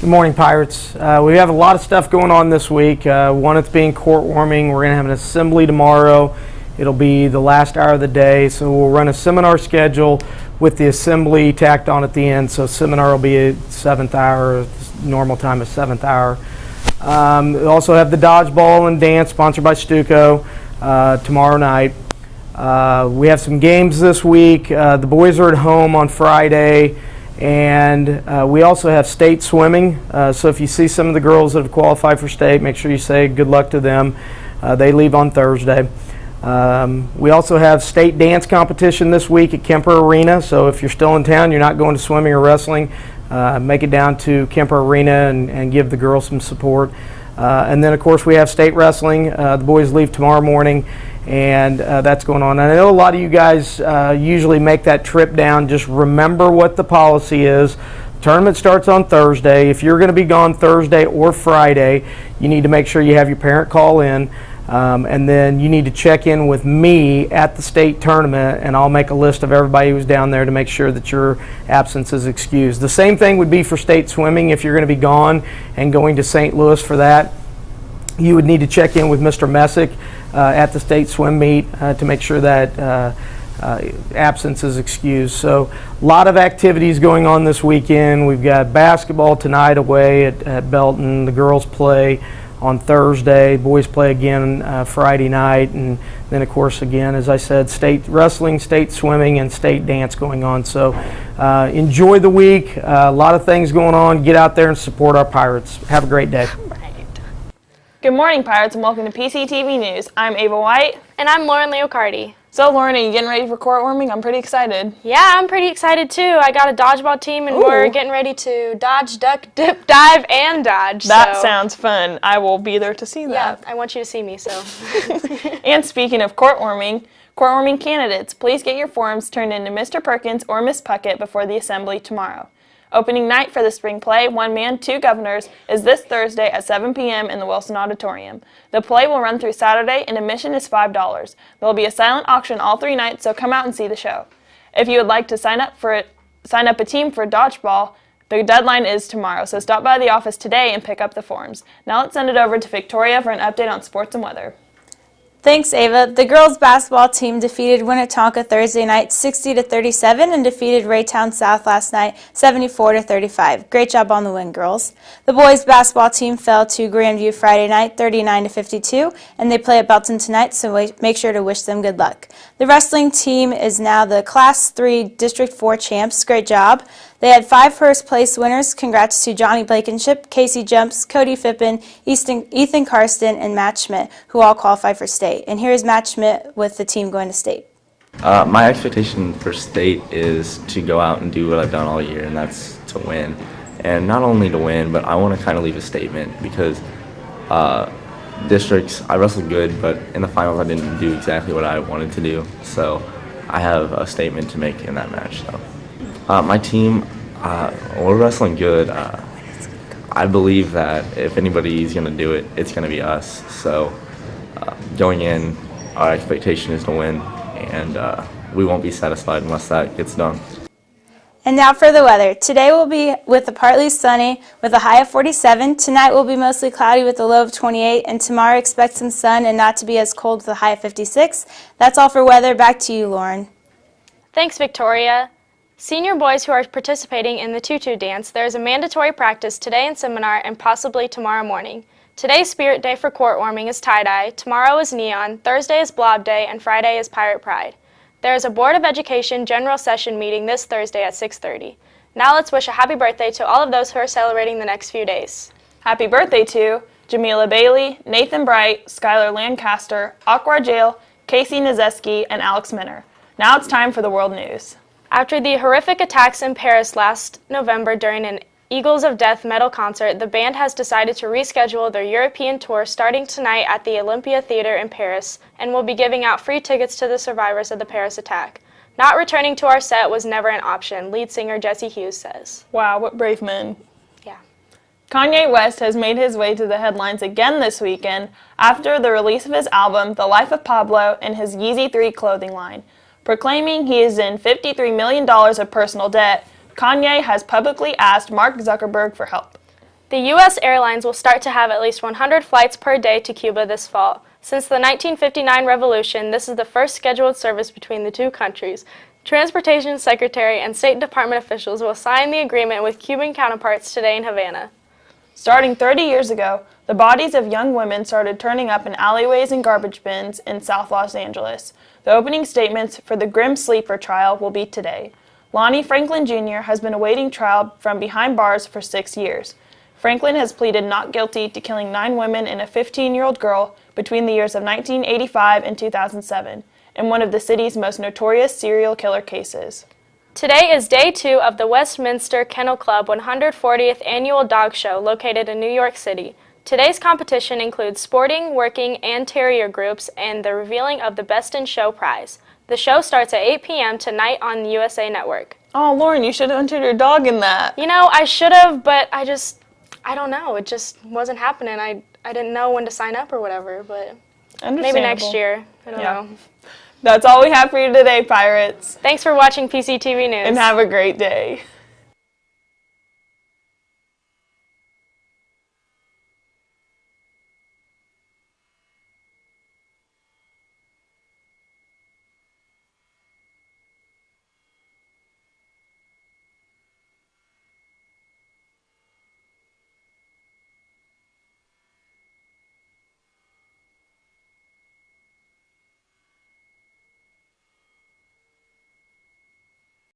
Good morning, Pirates. We have a lot of stuff going on this week. One, it's being court warming. We're going to have an assembly tomorrow. It'll be the last hour of the day, so we'll run a seminar schedule with the assembly tacked on at the end. So seminar will be at 7th hour, normal time is 7th hour. We also have the dodgeball and dance sponsored by Stuco tomorrow night. We have some games this week. The boys are at home on Friday. And we also have state swimming. So if you see some of the girls that have qualified for state, make sure you say good luck to them. They leave on Thursday. We also have state dance competition this week at Kemper Arena. So if you're still in town, you're not going to swimming or wrestling, make it down to Kemper Arena and give the girls some support. And then, of course, we have state wrestling. The boys leave tomorrow morning, and that's going on. And I know a lot of you guys usually make that trip down. Just remember what the policy is. Tournament starts on Thursday. If you're going to be gone Thursday or Friday, you need to make sure you have your parent call in. And then you need to check in with me at the state tournament, and I'll make a list of everybody who's down there to make sure that your absence is excused. The same thing would be for state swimming. If you're going to be gone and going to St. Louis for that, you would need to check in with Mr. Messick at the state swim meet to make sure that absence is excused. So a lot of activities going on this weekend. We've got basketball tonight away at Belton. The girls play on Thursday. Boys play again Friday night. And then, of course, again, as I said, state wrestling, state swimming, and state dance going on. So enjoy the week. A lot of things going on. Get out there and support our Pirates. Have a great day. Good morning, Pirates, and welcome to PCTV News. I'm Ava White. And I'm Lauren Leocardi. So, Lauren, are you getting ready for court warming? I'm pretty excited. Yeah, I'm pretty excited, too. I got a dodgeball team, and we're getting ready to dodge, duck, dip, dive, and dodge. That sounds fun. I will be there to see that. Yeah, I want you to see me, so. And speaking of court warming candidates, please get your forms turned in to Mr. Perkins or Miss Puckett before the assembly tomorrow. Opening night for the spring play, One Man, Two Governors, is this Thursday at 7 p.m. in the Wilson Auditorium. The play will run through Saturday, and admission is $5. There will be a silent auction all 3 nights, so come out and see the show. If you would like to sign up a team for dodgeball, the deadline is tomorrow, so stop by the office today and pick up the forms. Now let's send it over to Victoria for an update on sports and weather. Thanks, Ava. The girls' basketball team defeated Winnetonka Thursday night 60-37 and defeated Raytown South last night 74-35. Great job on the win, girls. The boys' basketball team fell to Grandview Friday night 39-52, and they play at Belton tonight, so make sure to wish them good luck. The wrestling team is now the Class 3 District 4 champs. Great job. They had 5 first-place winners. Congrats to Johnny Blankenship, Casey Jumps, Cody Fippen, Ethan Karsten, and Matt Schmidt, who all qualified for state. And here's Matt Schmidt with the team going to state. My expectation for state is to go out and do what I've done all year, and that's to win. And not only to win, but I want to kind of leave a statement because districts, I wrestled good, but in the finals I didn't do exactly what I wanted to do. So I have a statement to make in that match. So. My team, we're wrestling good. I believe that if anybody's going to do it, it's going to be us. So going in, our expectation is to win, and we won't be satisfied unless that gets done. And now for the weather. Today will be with a partly sunny with a high of 47. Tonight will be mostly cloudy with a low of 28. And tomorrow expect some sun and not to be as cold with a high of 56. That's all for weather. Back to you, Lauren. Thanks, Victoria. Senior boys who are participating in the tutu dance, there is a mandatory practice today in seminar and possibly tomorrow morning. Today's spirit day for court warming is tie-dye, tomorrow is neon, Thursday is blob day, and Friday is pirate pride. There is a Board of Education general session meeting this Thursday at 6:30. Now let's wish a happy birthday to all of those who are celebrating the next few days. Happy birthday to Jamila Bailey, Nathan Bright, Skylar Lancaster, Aqua Jail, Casey Nazeski, and Alex Minner. Now it's time for the world news. After the horrific attacks in Paris last November during an Eagles of Death metal concert, the band has decided to reschedule their European tour starting tonight at the Olympia Theater in Paris and will be giving out free tickets to the survivors of the Paris attack. Not returning to our set was never an option, lead singer Jesse Hughes says. Wow, what brave men. Yeah. Kanye West has made his way to the headlines again this weekend after the release of his album, The Life of Pablo, and his Yeezy 3 clothing line. Proclaiming he is in $53 million of personal debt, Kanye has publicly asked Mark Zuckerberg for help. The U.S. airlines will start to have at least 100 flights per day to Cuba this fall. Since the 1959 revolution, this is the first scheduled service between the two countries. Transportation Secretary and State Department officials will sign the agreement with Cuban counterparts today in Havana. Starting 30 years ago, the bodies of young women started turning up in alleyways and garbage bins in South Los Angeles. The opening statements for the Grim Sleeper trial will be today. Lonnie Franklin Jr. has been awaiting trial from behind bars for 6 years. Franklin has pleaded not guilty to killing 9 women and a 15-year-old girl between the years of 1985 and 2007, in one of the city's most notorious serial killer cases. Today is day 2 of the Westminster Kennel Club 140th Annual Dog Show located in New York City. Today's competition includes sporting, working, and terrier groups and the revealing of the Best in Show prize. The show starts at 8 p.m. tonight on the USA Network. Oh, Lauren, you should have entered your dog in that. You know, I should have, but I don't know. It just wasn't happening. I didn't know when to sign up or whatever, but maybe next year. I don't know. That's all we have for you today, Pirates. Thanks for watching PCTV News. And have a great day.